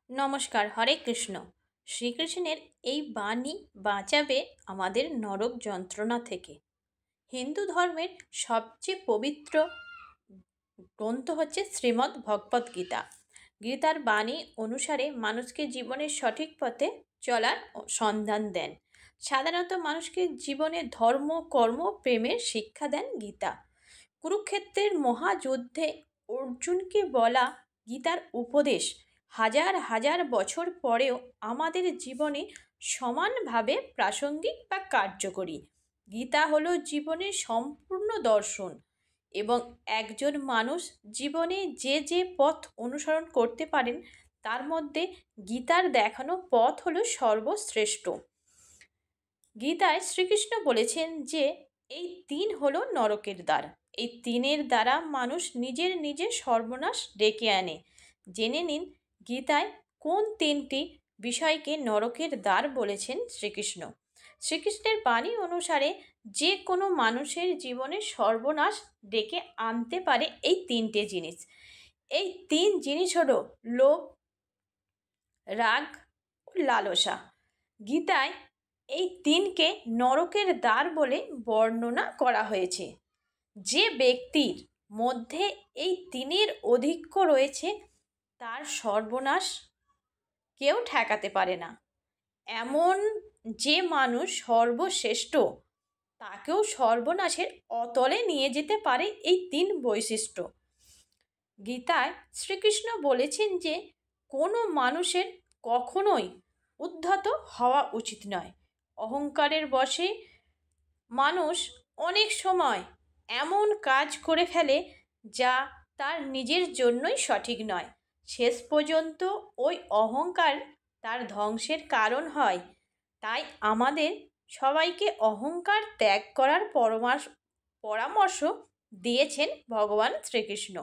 নমস্কার। হরে কৃষ্ণ। শ্রীকৃষ্ণের এই বাণী বাঁচাবে আমাদের নরক যন্ত্রণা থেকে। হিন্দু ধর্মের সবচেয়ে পবিত্র গ্রন্থ হচ্ছে শ্রীমদ্ ভগবদ্ গীতা। গীতার বাণী অনুসারে মানুষকে জীবনের সঠিক পথে চলার সন্ধান দেন। সাধারণত মানুষকে জীবনে ধর্ম, কর্ম, প্রেমের শিক্ষা দেন গীতা। কুরুক্ষেত্রের মহাযুদ্ধে অর্জুনকে বলা গীতার উপদেশ হাজার হাজার বছর পরেও আমাদের জীবনে সমানভাবে প্রাসঙ্গিক বা কার্যকরী। গীতা হলো জীবনের সম্পূর্ণ দর্শন এবং একজন মানুষ জীবনে যে যে পথ অনুসরণ করতে পারেন তার মধ্যে গীতার দেখানো পথ হলো সর্বশ্রেষ্ঠ। গীতায় শ্রীকৃষ্ণ বলেছেন যে এই তিন হলো নরকের দ্বার। এই তিনের দ্বারা মানুষ নিজের সর্বনাশ ডেকে আনে। জেনে নিন গীতায় কোন তিনটি বিষয়কে নরকের দ্বার বলেছেন শ্রীকৃষ্ণ। শ্রীকৃষ্ণের বাণী অনুসারে যে কোনো মানুষের জীবনে সর্বনাশ ডেকে আনতে পারে এই তিনটে জিনিস। এই তিন জিনিস হলো লোভ, রাগ ও লালসা। গীতায় এই তিনকে নরকের দ্বার বলে বর্ণনা করা হয়েছে। যে ব্যক্তির মধ্যে এই তিনের অধিক্য রয়েছে তার সর্বনাশ কেউ ঠেকাতে পারে না। এমন যে মানুষ সর্বশ্রেষ্ঠ তাকেও সর্বনাশের অতলে নিয়ে যেতে পারে এই তিন বৈশিষ্ট্য। গীতায় শ্রীকৃষ্ণ বলেছেন যে কোনো মানুষের কখনোই উদ্ধত হওয়া উচিত নয়। অহংকারের বশে মানুষ অনেক সময় এমন কাজ করে ফেলে যা তার নিজের জন্যই সঠিক নয়। শেষ পর্যন্ত ওই অহংকার তার ধ্বংসের কারণ হয়। তাই আমাদের সবাইকে অহংকার ত্যাগ করার পরামর্শ দিয়েছেন ভগবান শ্রীকৃষ্ণ।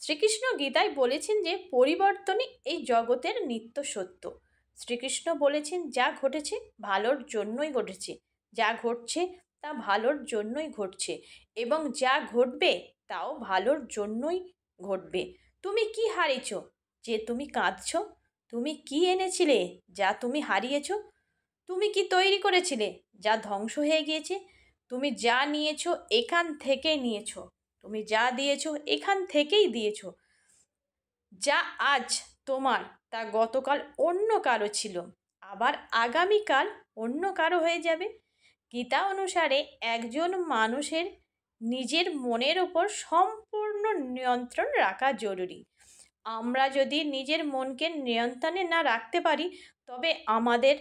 শ্রীকৃষ্ণ গীতায় বলেছেন যে পরিবর্তনই এই জগতের নিত্য সত্য। শ্রীকৃষ্ণ বলেছেন যা ঘটেছে ভালোর জন্যই ঘটেছে, যা ঘটছে তা ভালোর জন্যই ঘটছে এবং যা ঘটবে তাও ভালোর জন্যই ঘটবে। তুমি কি হারিয়েছ যে তুমি কাঁদছ? তুমি কি এনেছিলে যা তুমি হারিয়েছ? তুমি কি তৈরি করেছিলে যা ধ্বংস হয়ে গিয়েছে? তুমি যা নিয়েছ এখান থেকে নিয়েছ, তুমি যা দিয়েছ এখান থেকেই দিয়েছ। যা আজ তোমার তা গতকাল অন্য কারো ছিল, আবার আগামীকাল অন্য কারো হয়ে যাবে। গীতা অনুসারে একজন মানুষের নিজের মনের ওপর সম্পূর্ণ নিয়ন্ত্রণ রাখা জরুরি। আমরা যদি নিজের মনকে নিয়ন্ত্রণে না রাখতে পারি তবে আমাদের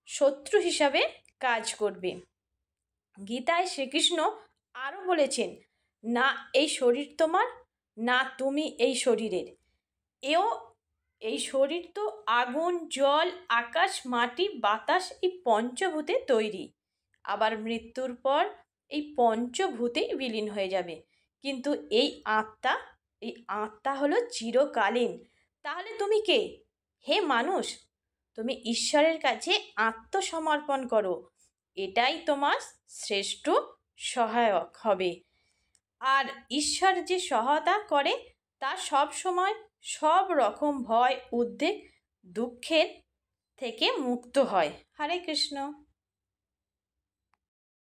শত্রু হিসাবে কাজ করবে। গীতায় শ্রীকৃষ্ণ আরও বলেছেন, না এই শরীর তোমার, না তুমি এই শরীরের। এই শরীর তো আগুন, জল, আকাশ, মাটি, বাতাস এই পঞ্চভূতে তৈরি। আবার মৃত্যুর পর এই পঞ্চভূতেই বিলীন হয়ে যাবে। কিন্তু এই আত্মা হলো চিরকালীন। তাহলে তুমি কে? হে মানুষ, তুমি ঈশ্বরের কাছে আত্মসমর্পণ করো। এটাই তোমার শ্রেষ্ঠ সহায়ক হবে। আর ঈশ্বর যে সহায়তা করে তা সব সময় সব রকম ভয়, উদ্বেগ, দুঃখের থেকে মুক্ত হয়। হরে কৃষ্ণ।